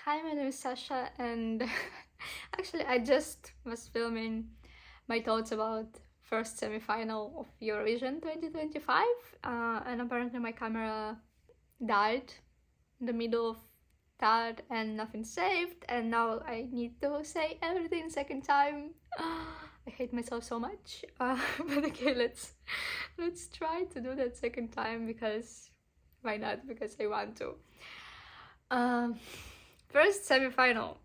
Hi, my name is Sasha, and actually, I just was filming my thoughts about first semi-final of Eurovision 2025, and apparently my camera died in the middle of that, and nothing saved, and now I need to say everything second time. I hate myself so much, but okay, let's try to do that second time because why not? Because I want to. Um, First semi-final.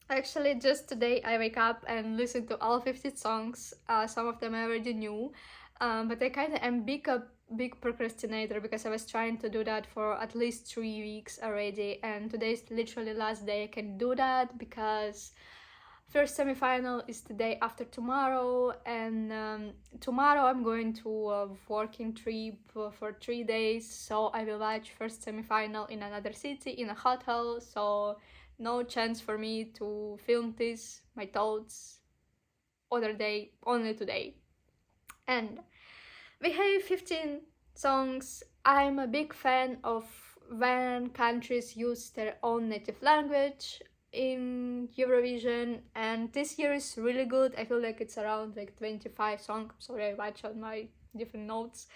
Actually, just today I wake up and listen to all 50 songs. Some of them I already knew, but I kind of am big procrastinator because I was trying to do that for at least 3 weeks already, and today's literally last day I can do that because first semi-final is the day after tomorrow, and tomorrow I'm going to a working trip for 3 days, so I will watch first semi-final in another city in a hotel, so no chance for me to film this, my thoughts, other day, only today. And we have 15 songs. I'm a big fan of when countries use their own native language in Eurovision, and this year is really good. I feel like it's around like 25 songs. Sorry, I watch on my different notes.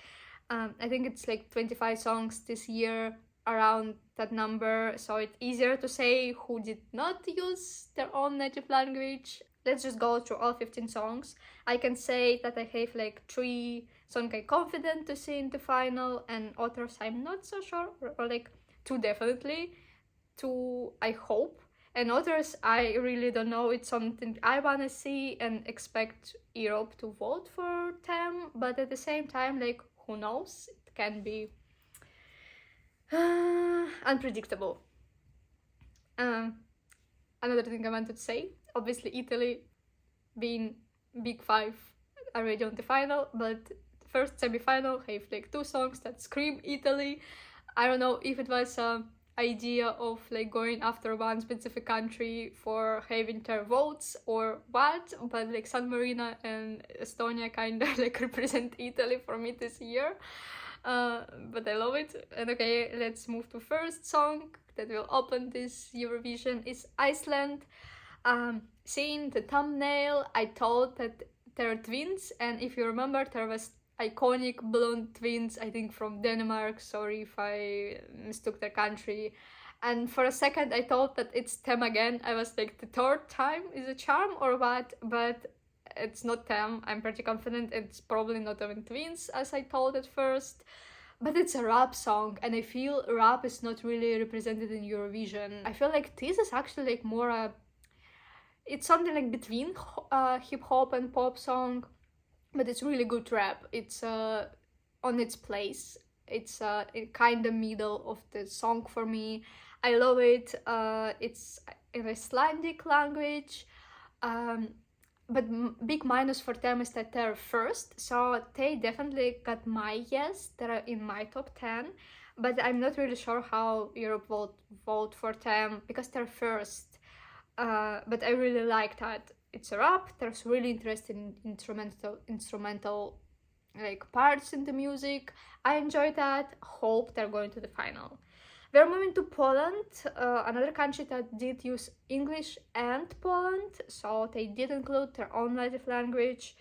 I think it's like 25 songs this year, around that number, so it's easier to say who did not use their own native language. Let's just go through all 15 songs. I can say that I have like 3 songs I'm confident to see in the final, and others I'm not so sure, or like 2 definitely, 2 I hope, and others I really don't know. It's something I wanna see and expect Europe to vote for them, but at the same time, like, who knows? It can be unpredictable. Another thing I wanted to say, obviously Italy being big 5 already on the final, but first semi-final have like 2 songs that scream Italy. I don't know if it was idea of like going after one specific country for having their votes or what, but like San Marino and Estonia kind of like represent Italy for me this year. But I love it. And okay, let's move to first song that will open this Eurovision is Iceland. Seeing the thumbnail, I thought that they're twins, and if you remember, there was iconic blonde twins, I think from Denmark. Sorry if I mistook their country. And for a second, I thought that it's them again. I was like, the third time is a charm or what? But it's not them. I'm pretty confident it's probably not even twins, as I thought at first. But it's a rap song, and I feel rap is not really represented in Eurovision. I feel like this is actually like more a... It's something like between hip-hop and pop song, but it's really good rap. It's on its place. It's kind of middle of the song for me. I love it. It's in Icelandic language. But big minus for them is that they're first, so they definitely got my yes. They're in my top 10, but I'm not really sure how Europe will vote for them because they're first. But I really like that it's a rap. There's really interesting instrumental like parts in the music. I enjoy that. Hope they're going to the final. We're moving to Poland, another country that did use English and Poland, so they did include their own native language.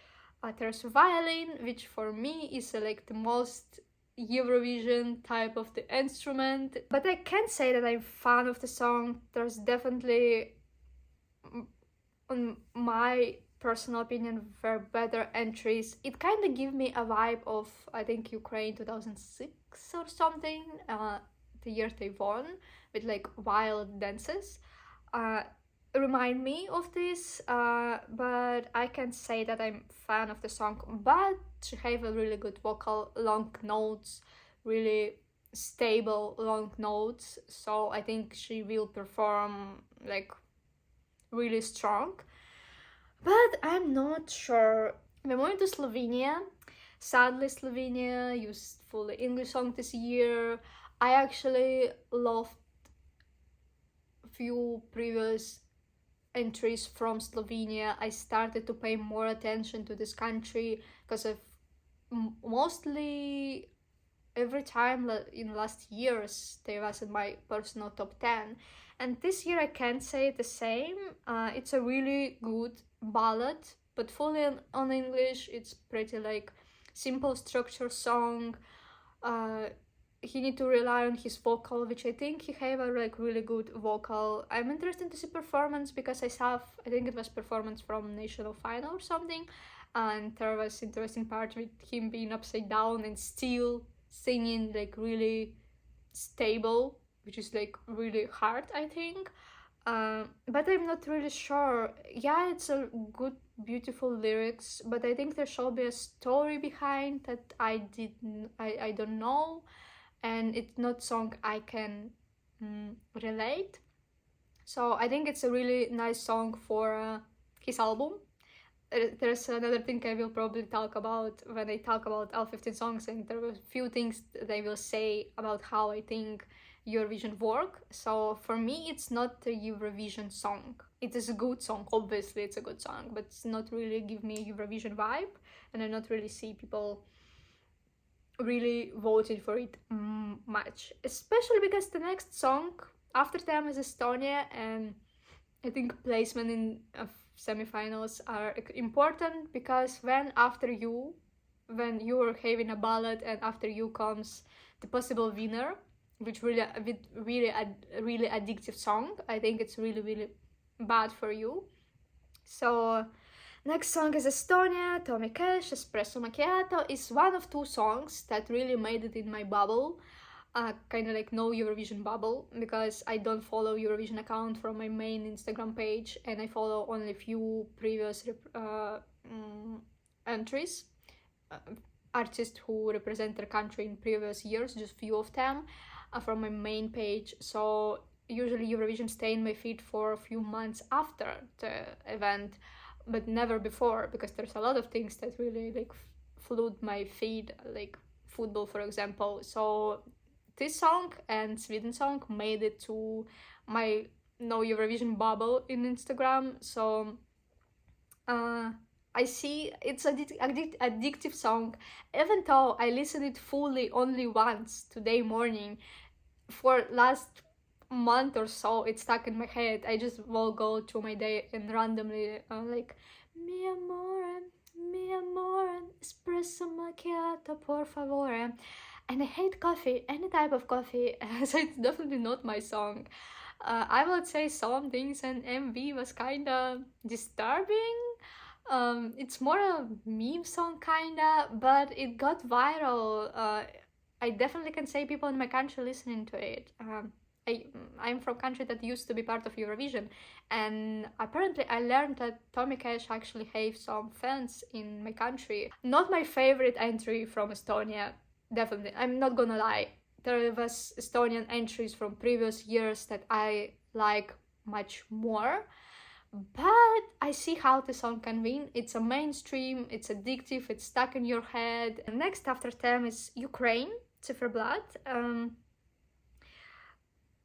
There's violin, which for me is like the most Eurovision type of the instrument. But I can't say that I'm a fan of the song. There's definitely, on my personal opinion, were better entries. It kind of gave me a vibe of, I think, Ukraine 2006 or something. The year they won, with like wild dances, remind me of this, but I can't say that I'm a fan of the song. But she have a really good vocal, long notes, really stable long notes, so I think she will perform like really strong, but I'm not sure. We're moving to Slovenia. Sadly, Slovenia used fully English song this year. I actually loved few previous entries from Slovenia. I started to pay more attention to this country because of mostly every time in last years they was in my personal top 10, and this year I can't say the same. It's a really good ballad, but fully on English. It's pretty like simple structure song. He need to rely on his vocal, which I think he have a like really good vocal. I'm interested to see performance because I think it was performance from national final or something, and there was interesting part with him being upside down and still singing like really stable, which is like really hard, I think. But I'm not really sure. Yeah, it's a good, beautiful lyrics, but I think there should be a story behind that I don't know, and it's not song I can relate. So I think it's a really nice song for his album. There's another thing I will probably talk about when I talk about all 15 songs, and there were a few things that I will say about how I think Eurovision work. So for me, it's not a Eurovision song. It is a good song, obviously it's a good song, but it's not really give me a Eurovision vibe, and I not really see people really voted for it much, especially because the next song after them is Estonia, and I think placement in semifinals are important, because when you are having a ballad and after you comes the possible winner, which really addictive song, I think it's really bad for you. So next song is Estonia, Tommy Cash, Espresso Macchiato. Is one of two songs that really made it in my bubble, kind of like no Eurovision bubble, because I don't follow Eurovision account from my main Instagram page, and I follow only a few previous entries, artists who represent their country in previous years, just few of them, from my main page. So usually Eurovision stay in my feed for a few months after the event, but never before, because there's a lot of things that really like flood my feed, like football, for example. So this song and Sweden song made it to my no Eurovision bubble in Instagram. So I see it's addictive song, even though I listened it fully only once today morning. For last month or so, it's stuck in my head. I just will go through my day and randomly like mi amore, espresso macchiato por favore. And I hate coffee, any type of coffee, so it's definitely not my song. I would say some things in MV was kinda disturbing. It's more a meme song kinda, but it got viral. I definitely can say people in my country listening to it. I'm from a country that used to be part of Eurovision, and apparently I learned that Tommy Cash actually have some fans in my country. Not my favorite entry from Estonia, definitely, I'm not gonna lie. There was Estonian entries from previous years that I like much more, but I see how the song can win. It's a mainstream, it's addictive, it's stuck in your head. And next after them is Ukraine, Zifferblatt.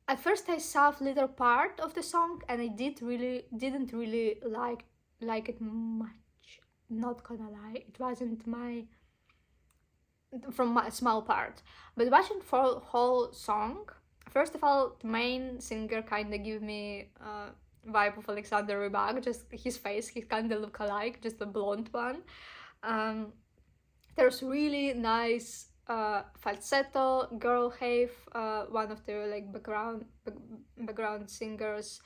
At first I saw a little part of the song and I didn't really like it much. Not gonna lie, it wasn't my from my small part. But watching for whole song, first of all, the main singer kinda give me vibe of Alexander Rybak, just his face, he kinda look alike, just a blonde one. There's really nice falsetto, girl have one of the like background singers.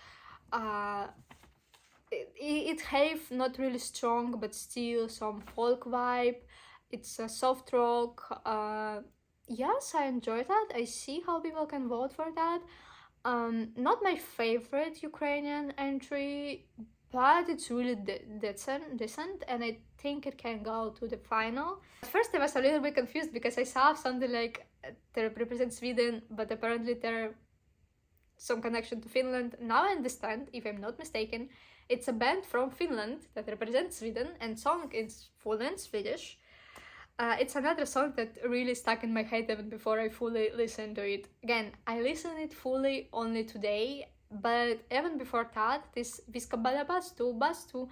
It have not really strong, but still some folk vibe. It's a soft rock. Yes, I enjoy that. I see how people can vote for that. Not my favorite Ukrainian entry, but it's really decent, and I think it can go to the final. At first I was a little bit confused because I saw something like that represents Sweden, but apparently there some connection to Finland. Now I understand, if I'm not mistaken, it's a band from Finland that represents Sweden, and song is full in Swedish. It's another song that really stuck in my head even before I fully listened to it. Again, I listened it fully only today, but even before that, this Viskabala Bastu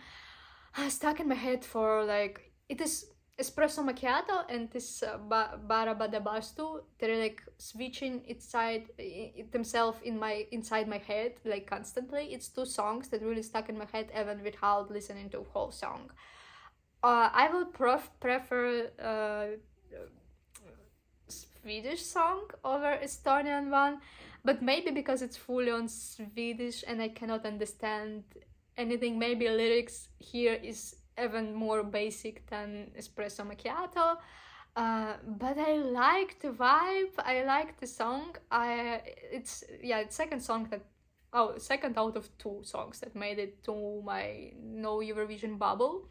stuck in my head for like, it is espresso macchiato and this barabada bastu, they're like switching themselves inside my head like constantly. It's two songs that really stuck in my head even without listening to a whole song. I would prefer Swedish song over Estonian one, but maybe because it's fully on Swedish and I cannot understand anything, maybe lyrics here is even more basic than espresso macchiato. But I like the vibe, I like the song. It's second out of two songs that made it to my no Eurovision bubble.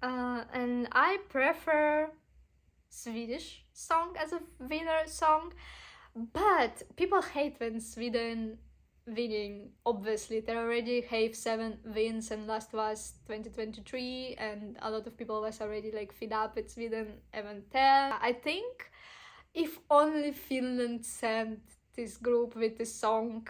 And I prefer Swedish song as a winner song, but people hate when Sweden winning. Obviously, they already have 7 wins and last was 2023, and a lot of people was already like fed up with Sweden even 10. I think if only Finland sent this group with this song,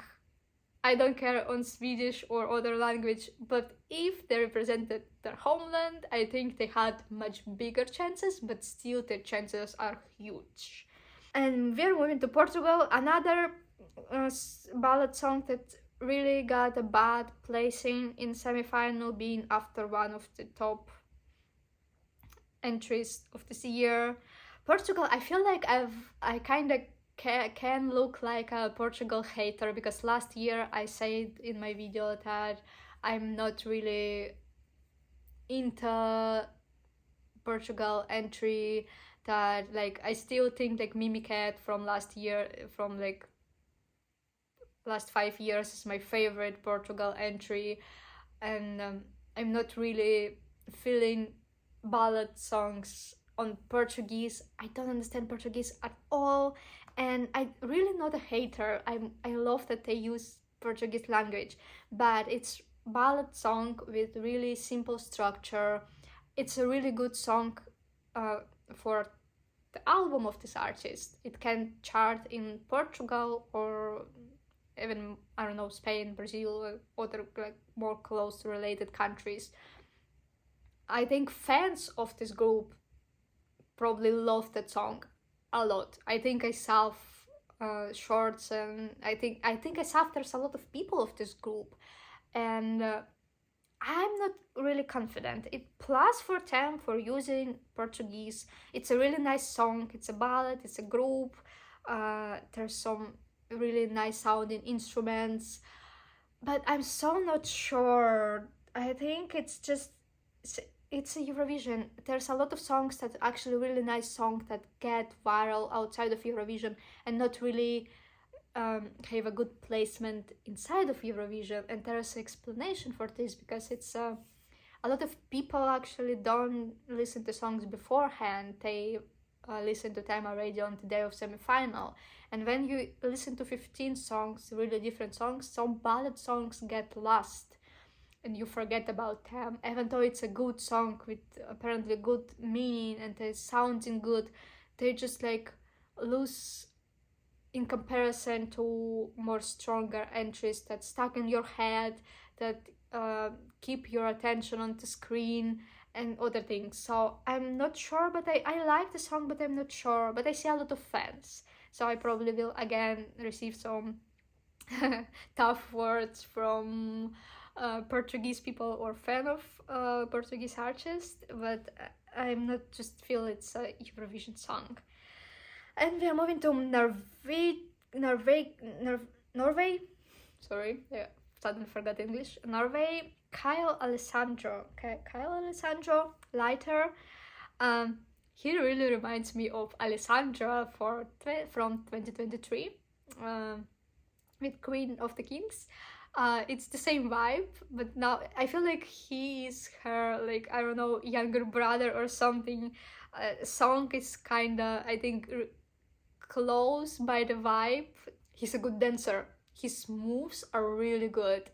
I don't care on Swedish or other language, but if they represented their homeland, I think they had much bigger chances, but still their chances are huge. And we're moving to Portugal, another ballad song that really got a bad placing in semi-final, being after one of the top entries of this year. Portugal, I feel like I kind of can look like a Portugal hater, because last year I said in my video that I'm not really into Portugal entry, that like I still think like Mimicat from last year, from like last 5 years, is my favorite Portugal entry, and I'm not really feeling ballad songs on Portuguese. I don't understand Portuguese at all, and I'm really not a hater. I love that they use Portuguese language, but it's ballad song with really simple structure. It's a really good song for the album of this artist. It can chart in Portugal or even, I don't know, Spain, Brazil, other like more close related countries. I think fans of this group probably love that song a lot. I think I saw shorts, and I think I saw there's a lot of people of this group, and I'm not really confident. It plus for them for using Portuguese. It's a really nice song. It's a ballad. It's a group. There's some really nice sounding instruments, but I'm so not sure. I think it's a Eurovision. There's a lot of songs that actually really nice songs that get viral outside of Eurovision and not really have a good placement inside of Eurovision. And there's an explanation for this, because it's a lot of people actually don't listen to songs beforehand. They listen to them already on the day of semi-final. And when you listen to 15 songs, really different songs, some ballad songs get lost and you forget about them, even though it's a good song with apparently good meaning and it's sounding good. They just like lose in comparison to more stronger entries that stuck in your head, that keep your attention on the screen and other things. So I'm not sure, but I like the song, but I'm not sure. But I see a lot of fans, so I probably will again receive some tough words from Portuguese people or fan of Portuguese artists, but I'm not just feel it's a Eurovision song. And we are moving to Norway. Sorry, yeah, suddenly forgot English. Norway. Kyle Alessandro, lighter. He really reminds me of Alessandra from 2023, with Queen of the Kings. It's the same vibe, but now I feel like he is her, like, I don't know, younger brother or something. Song is kinda, I think, close by the vibe. He's a good dancer. His moves are really good.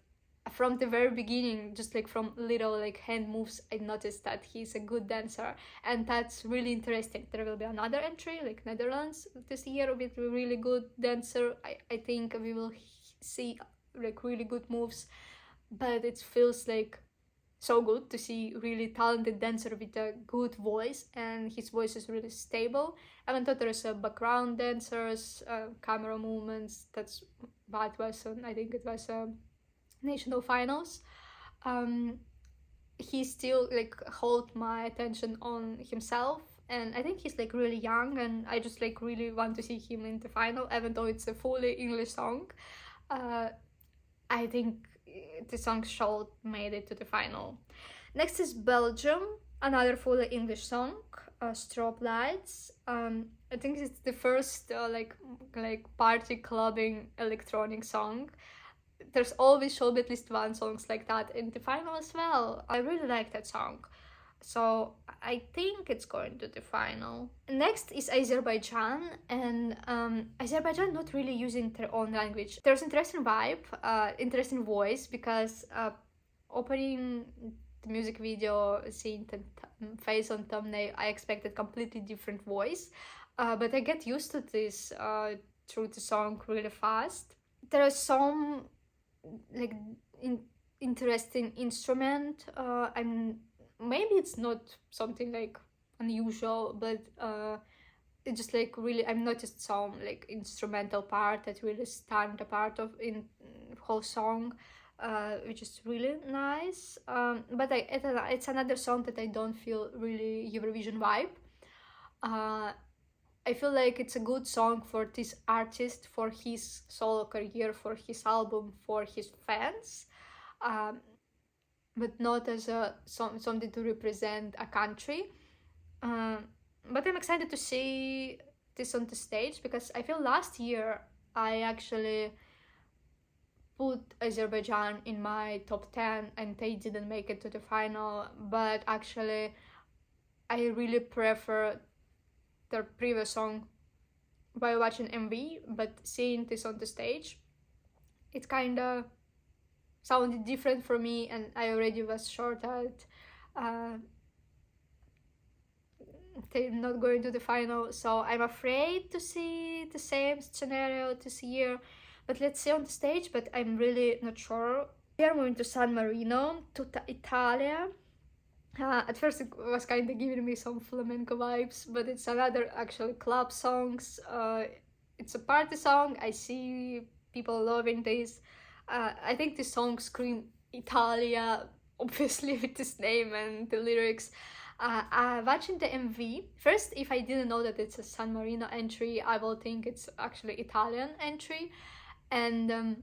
From the very beginning, just like from little like hand moves, I noticed that he's a good dancer, and that's really interesting. There will be another entry, like Netherlands this year, with a really good dancer. I think we will see like really good moves, but it feels like so good to see really talented dancer with a good voice, and his voice is really stable. Even though there's background dancers, camera movements, that's what it was on, I think it was national finals. He still like hold my attention on himself, and I think he's like really young, and I just like really want to see him in the final, even though it's a fully English song. I think the song should made it to the final. Next is Belgium, another fully English song, Strobe Lights. I think it's the first like party clubbing electronic song. There's always should be at least one songs like that in the final as well. I really like that song, so I think it's going to the final. Next is Azerbaijan, and Azerbaijan not really using their own language. There's interesting vibe, interesting voice, because opening the music video, seeing the face on thumbnail, I expected completely different voice, but I get used to this through the song really fast. There are some like interesting instrument. Maybe it's not something like unusual, but it's just like really I've noticed some like instrumental part that really stand apart of in whole song, which is really nice. But it's another song that I don't feel really Eurovision vibe. I feel like it's a good song for this artist, for his solo career, for his album, for his fans, but not as something to represent a country. But I'm excited to see this on the stage, because I feel last year I actually put Azerbaijan in my top 10 and they didn't make it to the final, but actually I really prefer their previous song by watching MV, but seeing this on the stage, it kind of sounded different for me, and I already was sure that they're not going to the final, so I'm afraid to see the same scenario this year. But let's see on the stage, but I'm really not sure. We are moving to San Marino, to Italia. At first it was kind of giving me some flamenco vibes, but it's another actually club songs. It's a party song. I see people loving this. I think this song scream Italia, obviously with this name and the lyrics. Watching the MV, first, if I didn't know that it's a San Marino entry, I will think it's actually Italian entry. And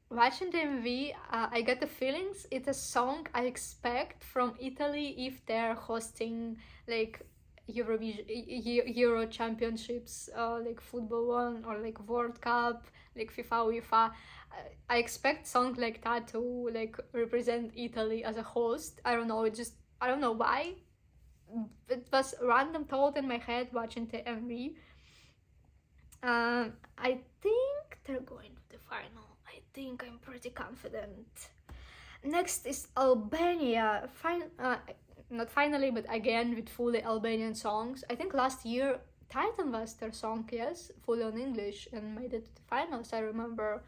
watching the MV, I got the feelings it's a song I expect from Italy if they're hosting like Eurovision, Euro championships, like football one, or like World Cup, like FIFA, UEFA. I expect song like that to like represent Italy as a host. I don't know, I don't know why. It was random thought in my head watching the MV. I think they're going to the final. I think I'm pretty confident. Next is Albania. Not finally, but again with fully Albanian songs. I think last year Titan was their song, yes, fully on English, and made it to the finals. I remember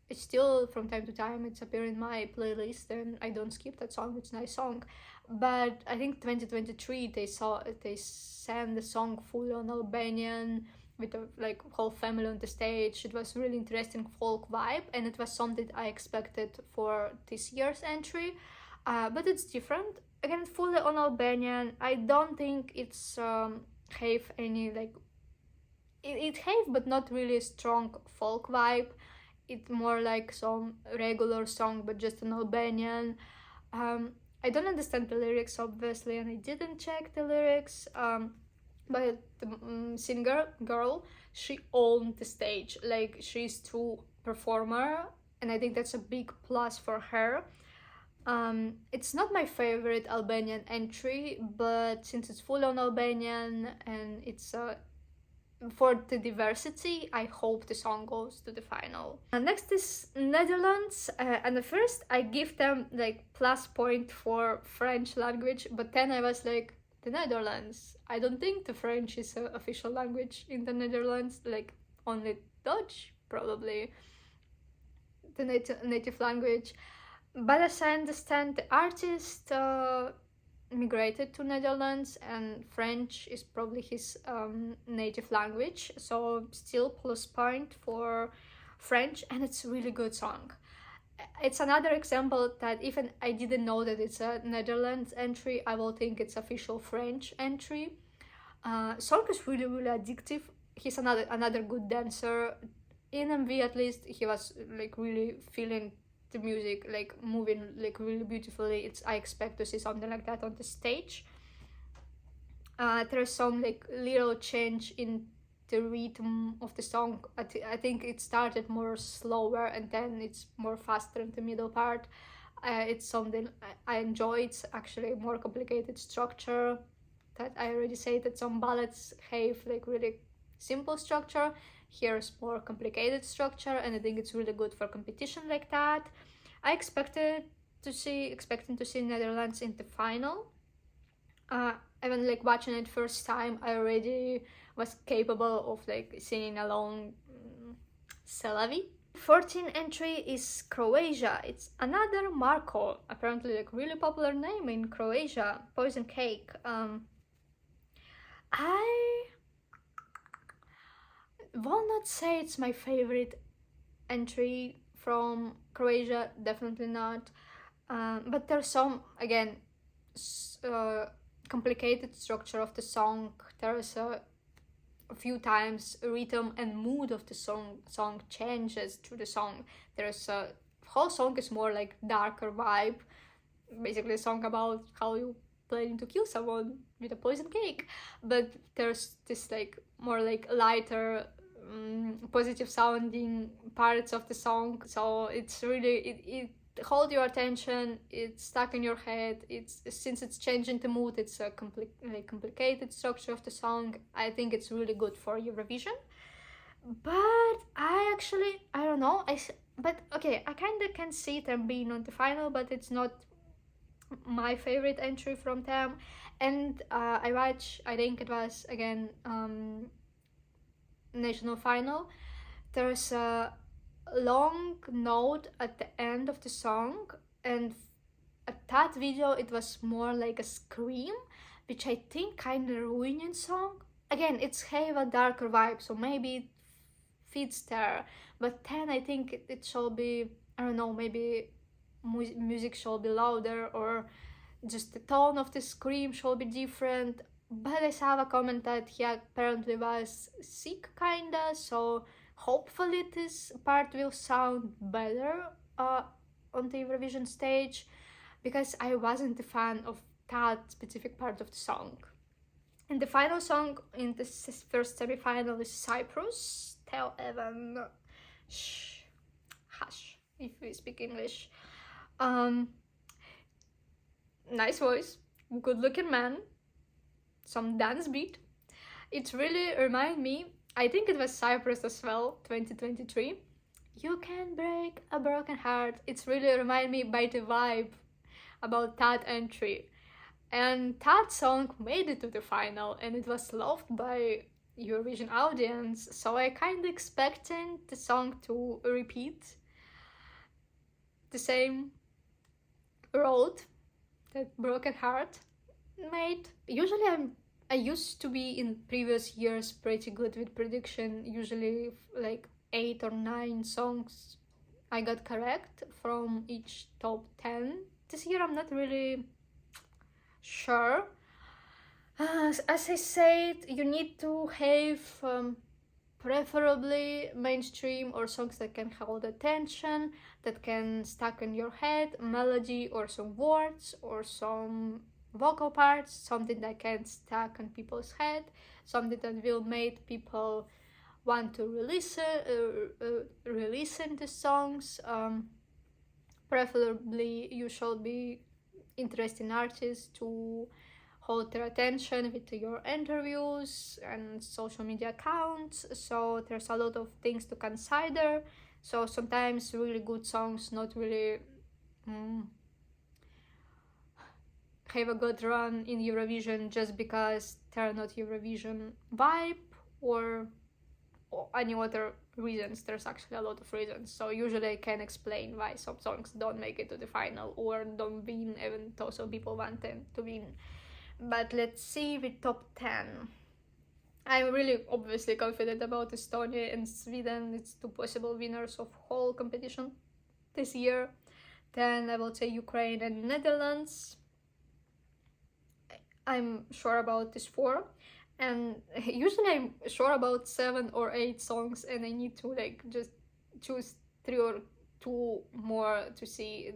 it's still from time to time it's appearing in my playlist, and I don't skip that song. It's a nice song. But I think 2023 they sang the song fully on Albanian with a like whole family on the stage. It was really interesting folk vibe, and it was something I expected for this year's entry, but it's different. Again, fully on Albanian. I don't think it's have any like it have, but not really strong folk vibe. It's more like some regular song, but just in Albanian. I don't understand the lyrics, obviously, and I didn't check the lyrics. But the singer girl, she owned the stage. Like, she's true performer, and I think that's a big plus for her. It's not my favorite Albanian entry, but since it's full on Albanian and it's for the diversity, I hope the song goes to the final. Next is Netherlands, and at first I give them like plus point for French language, but then I was like, the Netherlands, I don't think the French is an official language in the Netherlands, like only Dutch probably, the native language. But as I understand, the artist migrated to Netherlands, and French is probably his native language, so still plus point for French, and it's a really good song. It's another example that even I didn't know that it's a Netherlands entry, I will think it's official French entry. Song is really really addictive. He's another good dancer. In MV at least, he was like really feeling the music, like moving like really beautifully. I expect to see something like that on the stage. There's some like little change in the rhythm of the song. I think it started more slower and then it's more faster in the middle part. It's something I enjoy. It's actually a more complicated structure. That I already say that some ballads have like really simple structure. Here's more complicated structure, and I think it's really good for competition like that. I expecting to see Netherlands in the final. Even like watching it first time, I already was capable of like singing along Selavi. 14th entry is Croatia. It's another Marco, apparently like really popular name in Croatia. Poison Cake. I will not say it's my favorite entry from Croatia, definitely not. But there's some, again, complicated structure of the song. There's a few times rhythm and mood of the song changes through the song. There's a whole song is more like darker vibe, basically a song about how you planning to kill someone with a poison cake, but there's this like more like lighter positive sounding parts of the song, so it's really it hold your attention, it's stuck in your head. It's since it's changing the mood, it's a complicated structure of the song. I think it's really good for Eurovision. But I don't know, but okay, I kind of can see them being on the final, but it's not my favorite entry from them. And I think it was again national final. There's a long note at the end of the song, and at that video it was more like a scream, which I think kind of ruining song. Again, it's have a darker vibe, so maybe it fits there, but then I think it should be, I don't know, maybe music should be louder, or just the tone of the scream should be different. But I saw a comment that he apparently was sick kinda, so hopefully this part will sound better on the Eurovision stage, because I wasn't a fan of that specific part of the song. And the final song in the first semi-final is Cyprus. Tell Evan, shh, hush, if we speak English. Nice voice, good looking man, some dance beat. It really remind me, I think it was Cyprus as well, 2023. You can break a broken heart. It's really remind me by the vibe about that entry. And that song made it to the final, and it was loved by Eurovision audience, so I kind of expecting the song to repeat the same road that Broken Heart made. Usually I used to be in previous years pretty good with prediction, usually like 8 or 9 songs I got correct from each top 10. This year I'm not really sure. As I said, you need to have preferably mainstream or songs that can hold attention, that can stuck in your head, melody or some words or some vocal parts, something that can stuck in people's head, something that will make people want to listen to songs. Preferably you should be interesting artists to hold their attention with your interviews and social media accounts, so there's a lot of things to consider. So sometimes really good songs not really have a good run in Eurovision just because they're not Eurovision vibe or any other reasons. There's actually a lot of reasons. So usually I can explain why some songs don't make it to the final or don't win, even though some people want them to win. But let's see with top 10. I'm really obviously confident about Estonia and Sweden. It's two possible winners of whole competition this year. Then I will say Ukraine and Netherlands. I'm sure about these 4. And usually I'm sure about 7 or 8 songs, and I need to like just choose 3 or 2 more to see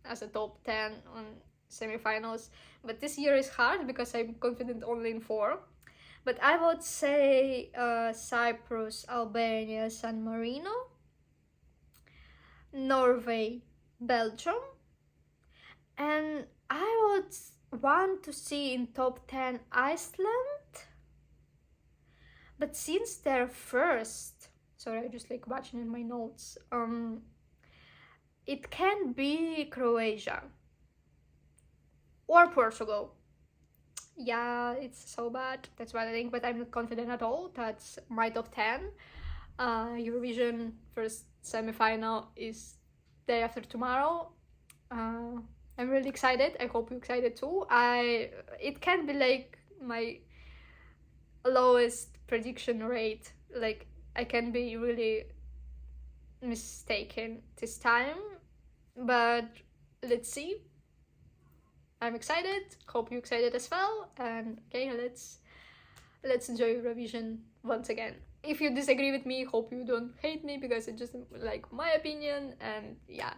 as a top 10 on semifinals. But this year is hard because I'm confident only in 4. But I would say Cyprus, Albania, San Marino, Norway, Belgium, and I would want to see in top 10 Iceland. But since they're first, sorry, I just like watching in my notes, it can be Croatia or Portugal. Yeah, it's so bad. That's what I think, but I'm not confident at all. That's my top 10. Eurovision first semifinal is day after tomorrow. I'm really excited. I hope you're excited too. It can be like my lowest prediction rate. Like I can be really mistaken this time, but let's see. I'm excited. Hope you're excited as well. And okay, let's enjoy Eurovision once again. If you disagree with me, hope you don't hate me because it's just like my opinion. And yeah,